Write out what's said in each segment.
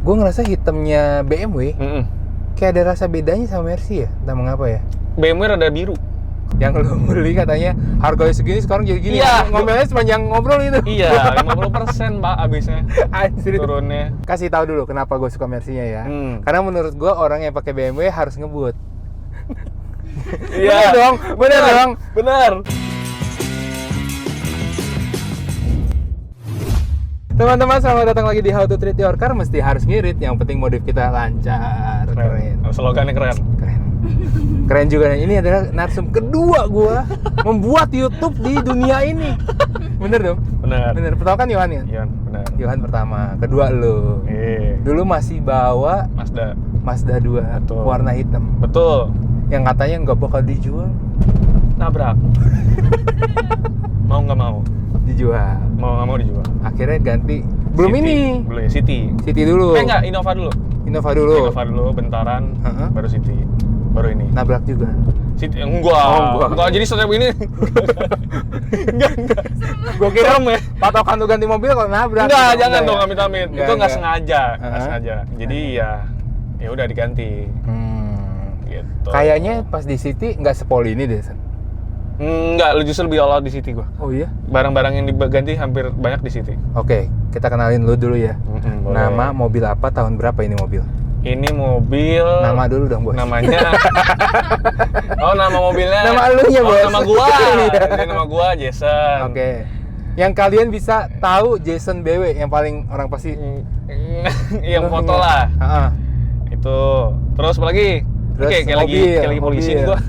Gue ngerasa hitamnya BMW kayak ada rasa bedanya sama Mercy ya, entah mengapa ya. BMW rada biru. Yang lo beli katanya harganya segini, sekarang jadi gini. Iya. Ngomelnya sepanjang ngobrol itu. Iya, 50% Pak abisnya Anjir. turunnya. Kasih tahu dulu kenapa gue suka Mercy-nya ya. Karena menurut gue orang yang pakai BMW harus ngebut. Iya. Bener dong. Bener. Teman-teman, selamat datang lagi di How to Treat Your Car. Mesti harus ngirit, yang penting modif kita lancar. Keren. Slogannya keren. Keren juga. Ini adalah narsum kedua gua membuat YouTube di dunia ini. Bener dong? Bener. Pertama kan Yohan ya? Iya, bener. Yohan pertama, kedua lo. Dulu masih bawa Mazda 2 Betul. warna hitam. Betul. Yang katanya nggak bakal dijual. Nabrak. Mau nggak mau? Dijual. Mau nggak mau dijual. Akhirnya ganti. Belum City. ini. Belum ya, City dulu. Enggak, Innova dulu. Innova dulu. Bentaran, baru City. Baru ini. Nabrak juga. City, enggak. Jadi setiap ini. enggak. Gue kira ya. patokan tuh ganti mobil kalau nabrak. Enggak, gitu. jangan dong ya? amit-amit. Itu nggak sengaja, nggak sengaja. Jadi ya udah diganti. Gitu. Kayaknya pas di City nggak sepol ini deh, San. Enggak, justru lebih all out di City gua. Oh iya? Barang-barang yang diganti hampir banyak di City. Oke, kita kenalin lu dulu ya. Boleh. Nama mobil apa, tahun berapa ini mobil? Ini mobil. Nama dulu dong, Bos. Namanya. Oh, nama mobilnya. Nama elunya, Bos. Nama gua. Iya. Ini nama gua Jason. Oke. Yang kalian bisa tahu Jason BW yang paling orang pasti Yang foto lah. Itu. Terus apa lagi? Terus Oke, kayak lagi polisi nih gua.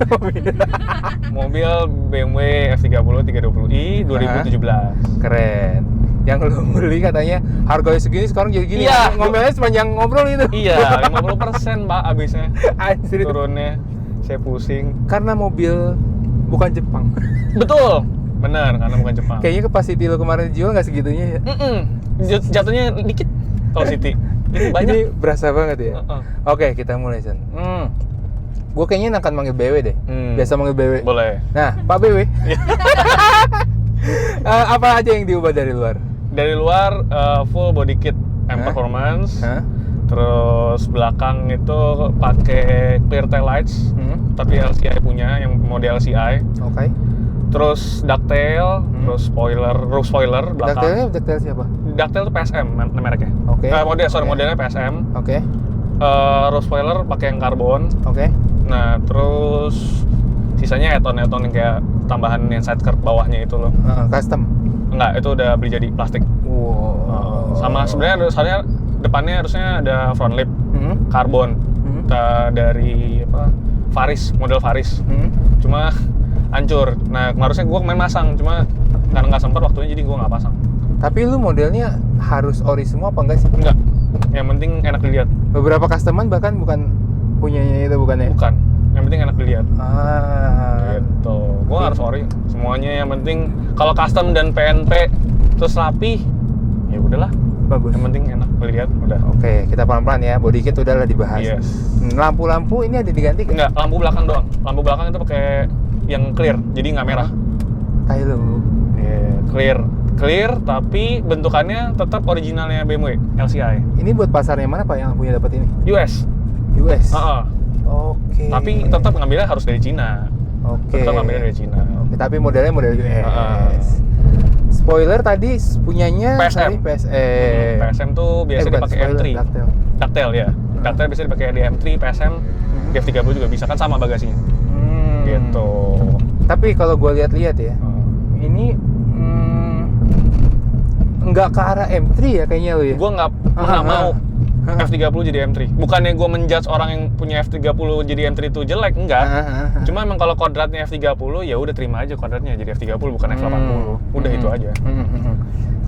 Mobil BMW F30 320i 2017. Keren. Yang lu beli katanya harganya segini, sekarang jadi gini. Iya. Ngomelnya sepanjang ngobrol itu. Iya, 50% Pak abisnya. Anjir. Turunnya. Saya pusing. Karena mobil bukan Jepang. Betul. Benar, karena bukan Jepang. Kayaknya ke City lo kemarin dijual nggak segitunya ya? Jatuhnya dikit kalau City. Ini banyak. Ini berasa banget ya? Oke, kita mulai, San. Gue kayaknya akan manggil BW deh. Biasa manggil BW. Boleh. Nah, Pak BW. Apa aja yang diubah dari luar? Dari luar full body kit M Performance. Terus belakang itu pakai clear tail lights. Tapi LCI punya, yang mode LCI. Oke. Terus ducktail, terus roof spoiler belakang. Ducktail siapa? Ducktail itu PSM mereknya. Oke. Modelnya PSM. Oke. Roof spoiler pakai yang karbon. Oke. Nah, terus sisanya add-on yang kayak tambahan yang side curb bawahnya itu loh. Custom. Enggak, itu udah beli jadi plastik. Wow. Sama sebenarnya soalnya depannya harusnya ada front lip karbon. Dari Faris, model Faris. Cuma hancur. Nah, harusnya gue main masang, cuma karena nggak sempat waktunya jadi gue nggak pasang. Tapi lu modelnya harus ori semua apa enggak sih? Enggak. Yang penting enak dilihat. Beberapa customer bahkan bukan punyanya itu, bukan ya? Bukan. Yang penting enak dilihat. Gitu. Gue harus ori. Semuanya yang penting kalau custom dan PNP terus rapi, ya udahlah. Bagus. Yang penting enak dilihat, udah. Oke, kita pelan-pelan ya. Body kit udahlah dibahas. Yes. Lampu-lampu ini ada diganti kan? Enggak, lampu belakang doang. Lampu belakang itu pakai yang clear, jadi nggak merah. Kayak lu. Clear, tapi bentukannya tetap originalnya BMW LCI. Ini buat pasarnya mana Pak yang punya dapat ini? US. Oke. Tapi tetap ngambilnya harus dari Cina. Tetap ngambilnya dari Cina. Oke, tapi modelnya model US. Spoiler tadi punyanya PSM. PSM tuh biasa dipakai M3. Ducktail ya. Ducktail biasa dipakai di M3, PSM, di F30 juga bisa, kan sama bagasinya. Gitu. Tapi kalau gue lihat-lihat ya, ini nggak ke arah M3 ya kayaknya lu ya? Gue nggak mau F30 jadi M3. Bukannya gue menjudge orang yang punya F30 jadi M3 itu jelek, enggak. Cuma emang kalau kodratnya F30 ya udah terima aja kodratnya jadi F30 bukan F80. Udah itu aja.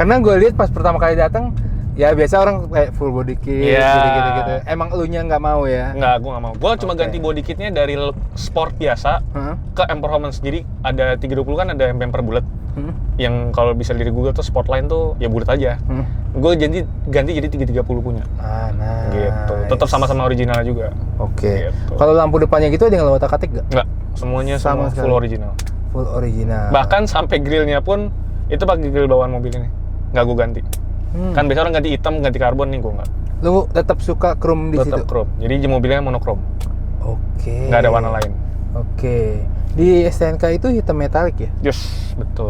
Karena gue lihat pas pertama kali datang, ya biasa orang kayak full body kit gitu. Emang elunya nggak mau ya? Nggak, gue nggak mau. Gue cuma ganti body kitnya dari sport biasa ke M Performance. Jadi ada 320 kan ada yang bumper bulat. Yang kalau bisa di Google tuh Sportline tuh ya bulat aja. Gue ganti jadi 330 punya. Nah. Gitu. Tetap sama-sama original juga. Oke. Gitu. Kalau lampu depannya gitu ada yang lo otak-atik nggak? Nggak. Semuanya sama full original. Full original. Bahkan sampai grillnya pun itu pakai grill bawaan mobil ini. Nggak gue ganti. Kan biasa orang ganti hitam, ganti karbon nih, gue nggak. Lu tetap suka chrome di Tetap situ? chrome. Jadi mobilnya monokrom. Oke. Nggak ada warna lain. Oke. Di STNK itu hitam metalik ya? Yes, betul.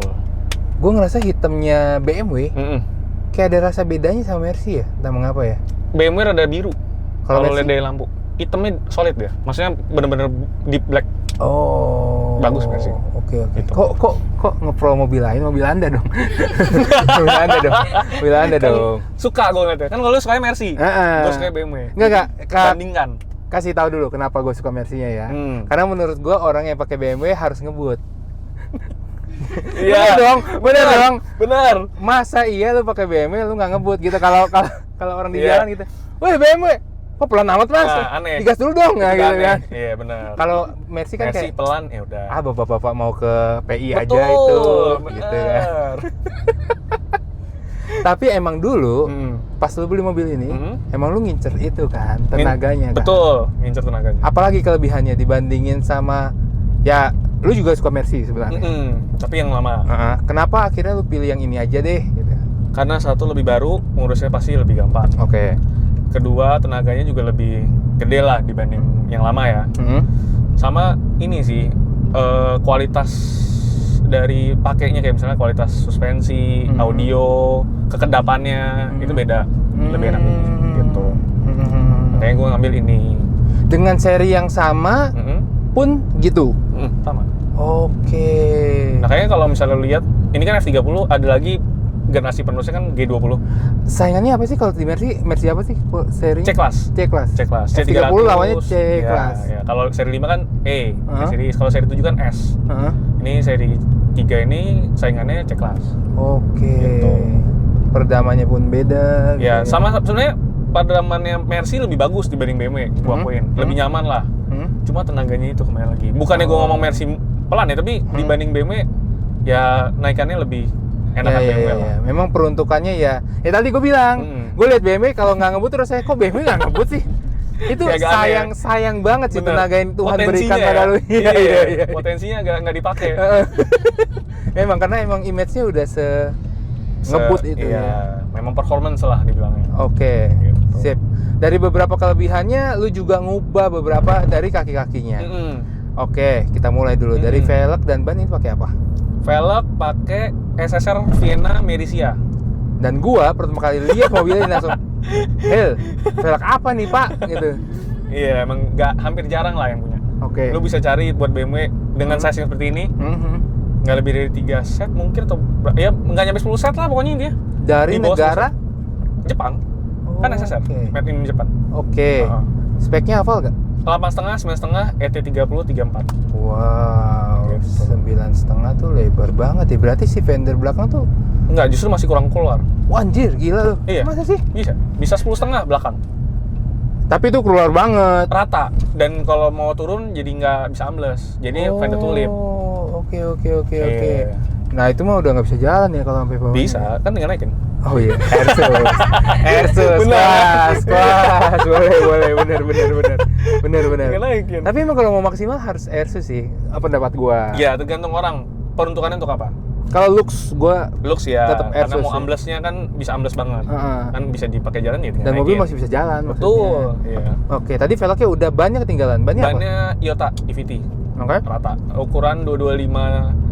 Gue ngerasa hitamnya BMW kayak ada rasa bedanya sama Mercy ya, entah mengapa ya. BMW rada biru. Kalau Kalau Mercy? lihat dari lampu, hitamnya solid ya. Maksudnya bener-bener deep black. Oh. Bagus Mercy. Oke. Gitu. Kok ngepro mobil lain, mobil Anda dong. Mobil Anda dong. Suka gue ngeliatnya. Kan kalau lu sukanya Mercy, gue suka BMW. Enggak. Bandingkan. Kasih tahu dulu kenapa gue suka Mercy-nya ya. Hmm. Karena menurut gue orang yang pakai BMW harus ngebut. Iya. Bener dong. Bener. Masa iya lu pakai BMW lu nggak ngebut gitu kalau orang di Iya. jalan gitu. Woi BMW, kok pelan amat mas? Nah, aneh. Digas dulu dong ya gitu kan. Iya benar. Kalau Mercy kan Mercy kayak pelan ya udah. bapak-bapak mau ke PI aja Betul, itu bener. gitu kan. Tapi emang dulu pas lu beli mobil ini emang lu ngincer itu kan tenaganya kan. Betul, ngincer tenaganya. Apalagi kelebihannya dibandingin sama ya lu juga suka Mercy sebenarnya. Tapi yang lama. Kenapa akhirnya lu pilih yang ini aja deh gitu. Karena satu lebih baru, ngurusnya pasti lebih gampang. Oke. Kedua, tenaganya juga lebih gede lah dibanding yang lama ya. Sama ini sih, kualitas dari pakainya kayak misalnya kualitas suspensi, audio, kekedapannya itu beda, lebih enak gitu. Makanya gue ngambil ini. Dengan seri yang sama pun gitu. Sama. Oke. Makanya kalau misalnya lu lihat, ini kan F30 ada lagi generasi penerusnya kan G20. Saingannya apa sih kalau di Mercy? Mercy apa sih serinya? C-Class. C-Class. C300 F30 lawannya C-Class. Ya. Kalau seri 5 kan E. Kalau seri 7 kan S. Ini seri 3 ini saingannya C-Class. Oke. Gitu. Perdamanya pun beda. Ya, gitu. sama sebenarnya peredamannya Mercy lebih bagus dibanding BMW, gua akuin. Lebih nyaman lah. Cuma tenaganya itu kembali lagi. Bukannya gua ngomong Mercy pelan ya, tapi dibanding BMW ya naikannya lebih enakan BMW lah. Ya. Memang peruntukannya ya tadi gue bilang, gue lihat BMW kalau nggak ngebut terus saya kok BMW nggak ngebut sih? Itu Ya, sayang banget sih Bener. tenaga yang Tuhan Potensinya berikan pada ya. lu. Iya. Potensinya nggak dipakai. Memang karena emang image-nya udah ngebut itu. Iya, Ya. memang performance lah dibilangnya. Oke. Gitu. Sip. Dari beberapa kelebihannya lu juga ngubah beberapa dari kaki-kakinya. Oke, kita mulai dulu dari velg dan ban ini pakai apa? Velg pakai SSR Vienna Merisia. Dan gua pertama kali lihat mobil ini langsung, velg apa nih Pak? Gitu. Iya, emang hampir jarang lah yang punya. Oke. Lu bisa cari buat BMW dengan size yang seperti ini, nggak lebih dari 3 set mungkin atau ya nggak nyampe 10 set lah pokoknya dia. Dari Di bawah negara 10 set. Jepang. Kan SSR, made in Jepang. Oke. Speknya hafal gak? 8,5, 9,5, ET30, 34. Wow, Gitu. 9,5 tuh lebar banget ya. Berarti si fender belakang tuh, Enggak, justru masih kurang keluar. wah anjir, gila loh. Iya. Masa sih? Bisa 10,5 belakang. Tapi itu keluar banget. Rata. Dan kalau mau turun jadi nggak bisa ambles. Jadi fender tulip. Oke. Iya. Nah itu mah udah nggak bisa jalan ya kalau sampai bawah. Bisa, kan tinggal naikin. Oh iya, Airsus, Benar. kelas, boleh, bener. Tinggal naikin. Tapi emang kalau mau maksimal harus Airsus sih, apa pendapat gua? Ya, tergantung orang. Peruntukannya untuk apa? Kalau looks, gua Looks ya, tetap karena Airsus mau sih. amblesnya kan bisa ambles banget. Kan bisa dipakai jalan ya tinggal Dan mobil naikin. masih bisa jalan. Betul, maksudnya. iya. Oke, tadi velgnya udah bannya ketinggalan. Bannya apa? Bannya Iota EVT. Oke. Rata. Ukuran 225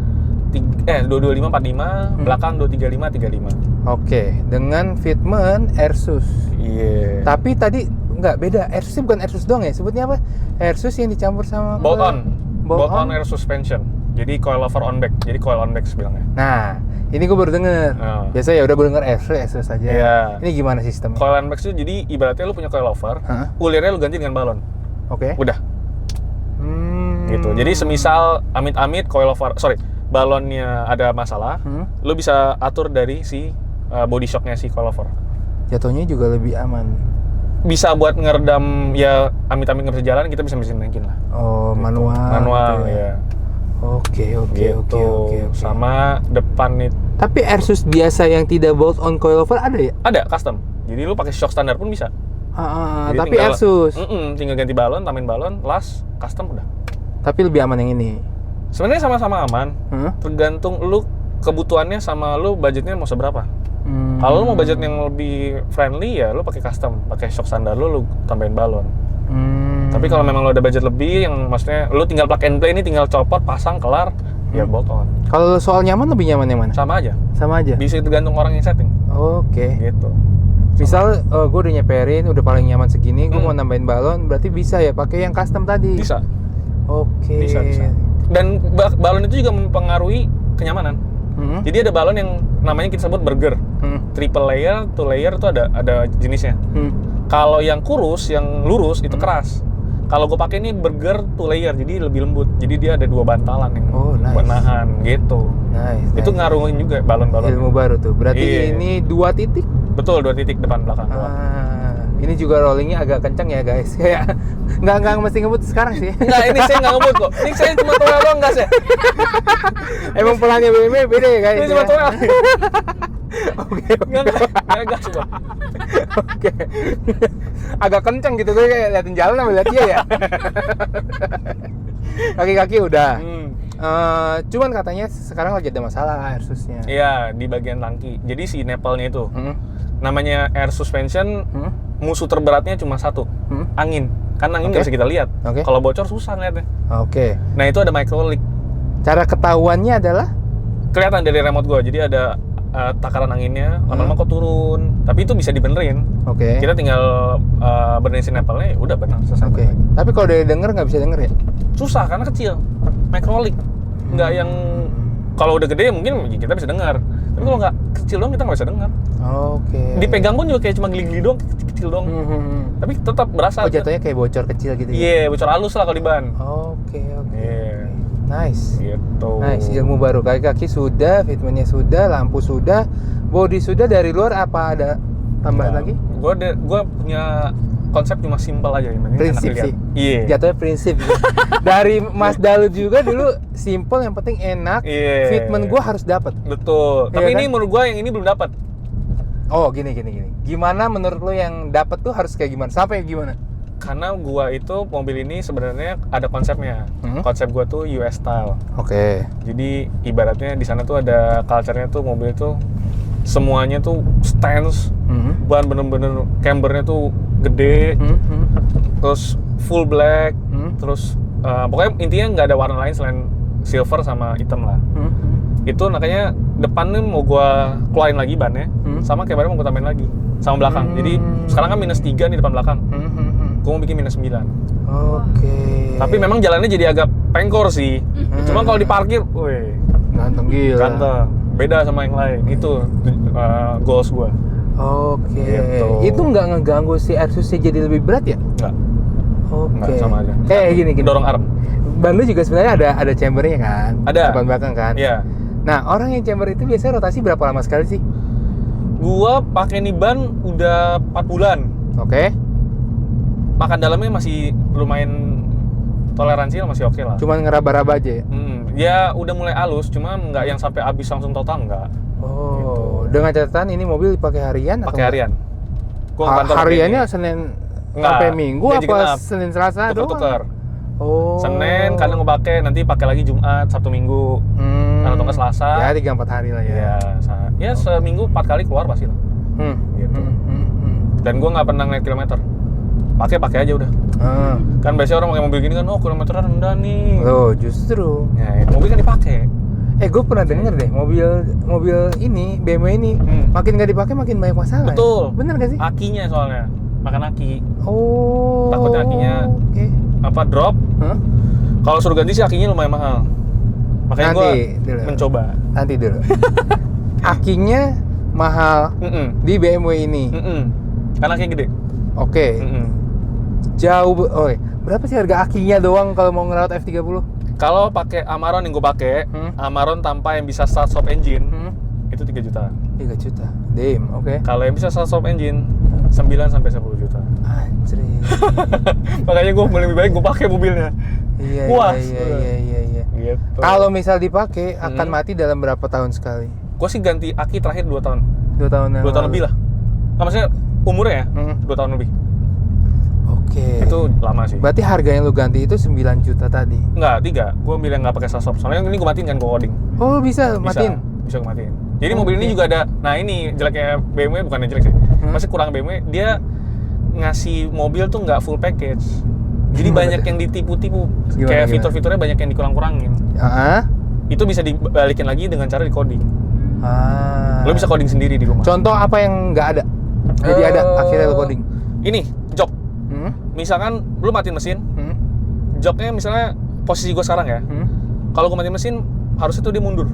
45, belakang 235 35. Oke, dengan fitment Airsus. Iya. Tapi tadi nggak beda, Airsus bukan Airsus doang ya, sebutnya apa? Airsus yang dicampur sama Bolt on. Bolt on? Air suspension. Jadi coilover on back. Jadi coil on back bilangnya. Nah, ini gue baru denger. Biasa ya udah gue denger Airsus aja. Iya. Ini gimana sistemnya? Coil on back itu jadi ibaratnya lu punya coilover, ulirnya lu ganti dengan balon. Oke. Udah. Gitu. Jadi semisal amit-amit balonnya ada masalah, lu bisa atur dari si body shocknya si coilover. Jatuhnya juga lebih aman. Bisa buat ngeredam ya amit-amit nggak bisa jalan, kita bisa naikin lah. Oh, Gitu. manual. Manual gitu ya. Oke. Gitu. Sama depan itu Tapi Airsus biasa yang tidak bolt on coilover ada ya? ada custom. Jadi lu pakai shock standar pun bisa. Jadi Tapi tinggal- Airsus. Tinggal ganti balon, tambahin balon, las, custom udah. Tapi lebih aman yang ini. Sebenarnya sama-sama aman. Tergantung lu kebutuhannya sama lu budgetnya mau seberapa. Kalau lu mau budget yang lebih friendly ya lu pakai custom, pakai shock standar lu tambahin balon. Tapi kalau memang lu ada budget lebih yang maksudnya lu tinggal plug and play ini tinggal copot, pasang, kelar, ya bolt on. Kalau soal nyaman lebih nyaman yang mana? Sama aja. Sama aja. Bisa tergantung orang yang setting. Oke. Gitu. Misal gue udah nyeperin, udah paling nyaman segini, gue mau nambahin balon, berarti bisa ya pakai yang custom tadi? Bisa. Oke. Bisa. Dan balon itu juga mempengaruhi kenyamanan. Jadi ada balon yang namanya kita sebut burger. Triple layer, two layer itu ada jenisnya. Kalau yang kurus, yang lurus itu keras. Kalau gue pakai ini burger two layer, jadi lebih lembut. Jadi dia ada 2 bantalan yang buat nahan gitu. Itu ngaruhin juga balon-balon. Ilmu baru tuh. Berarti ini 2 titik? Betul, 2 titik depan belakang. Ini juga rollingnya agak kencang ya guys. Kayak nggak mesti ngebut sekarang sih. Nggak, ini saya nggak ngebut kok. Ini saya cuma toel doang gas ya. Emang pelangnya BMW beda ya guys? Ini cuma toel. Oke. Nggak gas kok. Oke. Agak kencang gitu tuh kayak liatin jalan sama liat dia ya. Kaki-kaki udah. Cuman katanya sekarang lagi ada masalah air susnya. Iya, di bagian tangki. Jadi si nepelnya itu. Namanya air suspension, musuh terberatnya cuma satu, angin. Kan angin nggak bisa kita lihat. Kalau bocor susah ngeliatnya. Nah itu ada micro leak. Cara ketahuannya adalah? Kelihatan dari remote gua. Jadi ada takaran anginnya, lama-lama kok turun. Tapi itu bisa dibenerin. Kita tinggal benerin si nepelnya, udah benar selesai. Tapi kalau dari denger nggak bisa denger ya? Susah karena kecil, micro leak. Nggak yang kalau udah gede mungkin kita bisa dengar. Tapi kalau nggak kecil dong kita nggak bisa dengar. Dipegang pun juga kayak cuma geli-geli doang, kecil doang. Tapi tetap berasa. Jatuhnya kayak bocor kecil gitu ya? Iya, bocor halus lah kalau di ban. Nice. Gitu. Nice, ilmu baru. Kaki-kaki sudah, fitmentnya sudah, lampu sudah, body sudah. Dari luar apa ada tambahan lagi? Gue punya konsep cuma simpel aja ya. Prinsip sih. Iya. Jatuhnya prinsip. Dari Mas Dalu juga dulu simple, yang penting enak. Fitment gue harus dapat. Betul. Tapi ini menurut gue yang ini belum dapat. Oh gini. Gimana menurut lo yang dapat tuh harus kayak gimana? Sampai gimana? Karena gua itu mobil ini sebenarnya ada konsepnya. Konsep gua tuh US style. Jadi ibaratnya di sana tuh ada culture-nya tuh mobil itu semuanya tuh stance, ban bener-bener cambernya tuh gede, terus full black, terus pokoknya intinya nggak ada warna lain selain silver sama hitam lah. Itu makanya depan nih mau gua keluarin lagi bannya, sama kayak baru mau gua tambahin lagi sama belakang. Jadi sekarang kan -3 nih depan belakang. Gue mau bikin -9. Tapi memang jalannya jadi agak pengkor sih. Cuma kalau diparkir, woi, ganteng gila. Ganteng. Beda sama yang lain. Itu goals gue. Gitu. Itu nggak ngeganggu si Airsusnya jadi lebih berat ya? Nggak. Nggak, sama aja. Kayak gini. Dorong arm. Ban lu juga sebenarnya ada chambernya kan? Ada. Depan belakang kan? Iya. Nah, orang yang chamber itu biasanya rotasi berapa lama sekali sih? Gua pakai nih ban udah 4 bulan. Makan dalamnya masih lumayan toleransinya masih oke lah. Cuman ngeraba-raba aja ya? Ya udah mulai halus, cuma nggak yang sampai habis langsung total, nggak. Gitu. Dengan catatan ini mobil dipakai harian? Pakai harian. Hariannya Senin sampai Minggu apa Senin Selasa doang? Tuker-tuker. Senin kadang ngepakai, nanti pakai lagi Jumat, Sabtu, Minggu. Atau nggak Selasa. Ya 3-4 hari lah ya. Ya seminggu 4 kali keluar pasti lah. Gitu. Dan gue nggak pernah naik kilometer. Pakai aja udah. Kan biasanya orang pakai mobil gini kan, kilometernya rendah nih. Loh, justru. Ya, mobil kan dipakai. Gue pernah denger deh, mobil ini, BMW ini, makin nggak dipakai makin banyak masalah. Betul. Ya? Bener nggak sih? Akinya soalnya, makan aki. Takutnya akinya drop. Kalau suruh ganti sih akinya lumayan mahal. Makanya gue mencoba. Nanti dulu. Akinya mahal di BMW ini. Karena akinya gede. Jauh. Berapa sih harga akinya doang kalau mau ngerawat F30? Kalau pakai Amarok yang gue pakai, Amarok tanpa yang bisa start stop engine, itu 3 juta. 3 juta. Damn, Kalau yang bisa start stop engine 9 sampai 10 juta. Anjir. Makanya gue lebih baik gue pakai mobilnya. Iya. Gitu. Kalau misal dipakai akan mati dalam berapa tahun sekali? Gue sih ganti aki terakhir 2 tahun. 2 tahun yang 2 tahun lebih lah. Maksudnya umurnya ya 2 tahun lebih. Itu lama sih. Berarti harga yang lu ganti itu 9 juta tadi? Enggak, 3. Gue ambil yang nggak pakai start stop. Soalnya ini gue matiin kan, gue coding. Bisa matiin? Bisa gue matiin. Jadi mobil ini juga ada, nah ini jeleknya BMW, bukan jelek sih, masih kurang BMW, dia ngasih mobil tuh nggak full package. Jadi banyak yang ditipu-tipu, kayak fitur-fiturnya banyak yang dikurang-kurangin. Itu bisa dibalikin lagi dengan cara di-coding. Lo bisa coding sendiri di rumah. Contoh apa yang nggak ada? Jadi ada akhirnya lo coding. Ini, jok. Misalkan lo matiin mesin, joknya misalnya posisi gue sekarang ya, kalau gue matiin mesin, harusnya tuh dia mundur.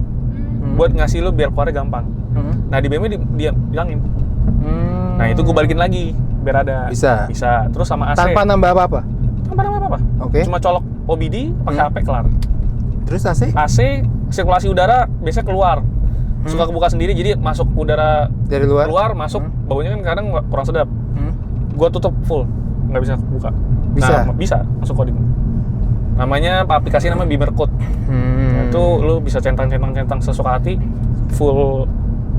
Buat ngasih lo biar keluarnya gampang. Nah di BMW dia bilangin. Nah itu gue balikin lagi biar ada. Bisa. Terus sama AC. Tanpa nambah apa-apa. Tanpa nambah apa-apa. Oke. Cuma colok OBD, pakai HP kelar. Terus AC? AC sirkulasi udara biasanya keluar. Suka kebuka sendiri, jadi masuk udara dari luar. Keluar masuk. Baunya kan kadang kurang sedap. Gue tutup full, nggak bisa buka. Bisa. Nah, bisa masuk coding. Namanya aplikasi namanya Beamer Code. Nah, itu lu bisa centang sesuka hati, full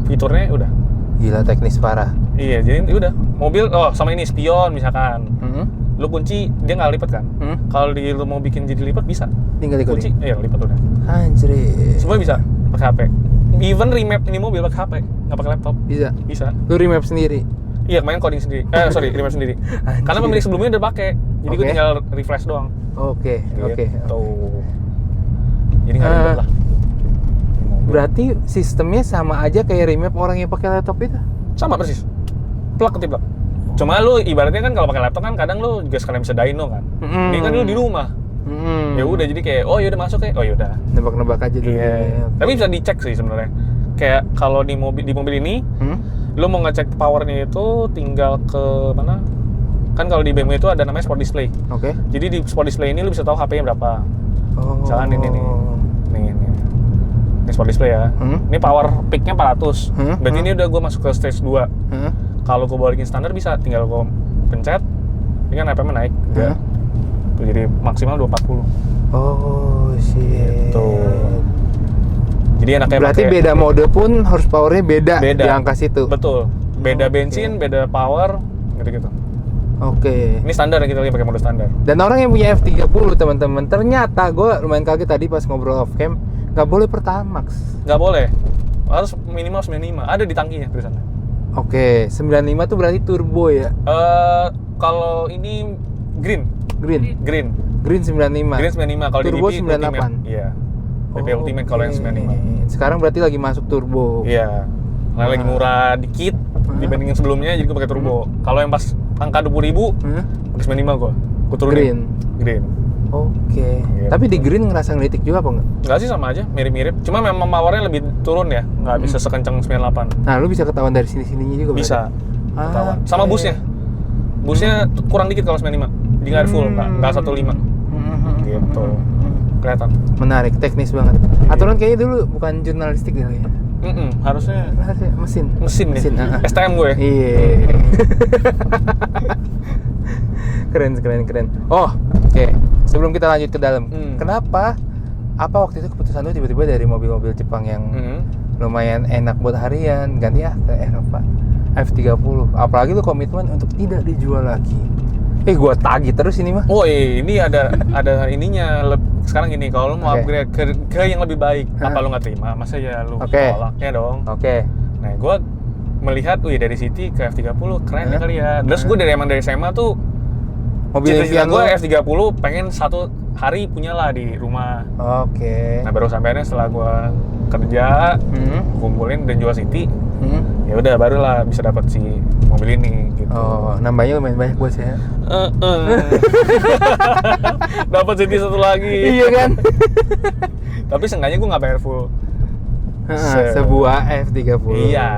fiturnya udah. Gila teknis parah. Iya, jadi udah. Mobil sama ini spion misalkan. Lu kunci dia nggak lipat kan? Kalau lu mau bikin jadi lipat bisa. Tinggal kunci, iya lipat udah. Anjir. Semua bisa pakai HP. Even remap ini mobil pakai HP, nggak pakai laptop. Bisa. Lu remap sendiri. Iya, main coding sendiri. Remap sendiri. Karena pemilik sebelumnya udah pakai. Jadi gue tinggal refresh doang. Oke. Jadi nggak ribet lah. Berarti sistemnya sama aja kayak remap orang yang pakai laptop itu? Sama persis. Plug ketiplak. Cuma lu ibaratnya kan kalau pakai laptop kan kadang lu juga sekalian bisa dyno kan. Ini kan lu di rumah. Ya udah jadi kayak ya udah masuk ya. Oh ya udah. Nebak-nebak aja dulu. Iya. Tapi bisa dicek sih sebenarnya. Kayak kalau di mobil ini, lu mau ngecek powernya itu tinggal ke mana? Kan kalau di BMW itu ada namanya sport display. Oke. Jadi di sport display ini lu bisa tahu HP-nya berapa. Misalkan ini nih. Ini sport display ya. Ini power peak-nya 400. Berarti ini udah gue masuk ke stage 2. Kalau gue balikin standar bisa, tinggal gue pencet. Ini kan RPM-nya naik. Tuh, jadi maksimal 240. Oh, shit. Gitu. Jadi enaknya berarti pakai, beda mode pun harus powernya beda di angka situ. Betul. Beda bensin, beda power, gitu-gitu. Oke. Ini standar yang kita lagi pakai mode standar. Dan orang yang punya F30 teman-teman, ternyata gue lumayan kaget tadi pas ngobrol off cam, nggak boleh Pertamax. Nggak boleh. Harus minimal 95. Ada di tangkinya tulisannya. Oke, 95 tuh berarti turbo ya? Kalau ini green 95. Green 95. Kalau turbo di DP 98. Iya. DP Ultimate kalau yang 95. Sekarang berarti lagi masuk turbo. Iya. Karena lagi murah dikit dibandingin sebelumnya, jadi gue pakai turbo. Kalau yang pas angka 20.000, pakai 95 gue turunin. Green. Oke. Gitu. Tapi di green ngerasa ngelitik juga apa enggak? Enggak sih, sama aja, mirip-mirip. Cuma memang powernya lebih turun ya, nggak bisa sekencang 98. Nah, lu bisa ketahuan dari sini-sininya juga bisa. Ketahuan. Okay. Sama busnya. Busnya kurang dikit kalau 95. Jadi nggak full, nggak 15. Gitu. Kelihatan. Menarik, teknis banget. Aturan kayaknya dulu bukan jurnalistik kali ya. Harusnya mesin ya. STM gue. Iya. Keren. Oh, oke. Sebelum kita lanjut ke dalam, kenapa? Apa waktu itu keputusan lu tiba-tiba dari mobil-mobil Jepang yang lumayan enak buat harian ganti ke Eropa F30? Apalagi lu komitmen untuk tidak dijual lagi. Gua tagih terus ini mah. Oh ini ada ininya. Sekarang gini, kalau lu mau upgrade ke yang lebih baik, apa lu nggak terima? Masa ya lu tolaknya dong. Nah, gue melihat, dari City ke F30 keren ya kali ya. Terus gue dari SMA tuh mobil cita-cita gue F30 pengen satu hari punya lah di rumah. Nah, baru sampainya setelah gue kerja, kumpulin dan jual City. Ya udah barulah bisa dapat si mobil ini gitu. Oh, nambahnya lumayan banyak bos ya. Dapat City satu lagi. Iya kan? Tapi seenggaknya gue nggak bayar full. Sebuah F30. Iya.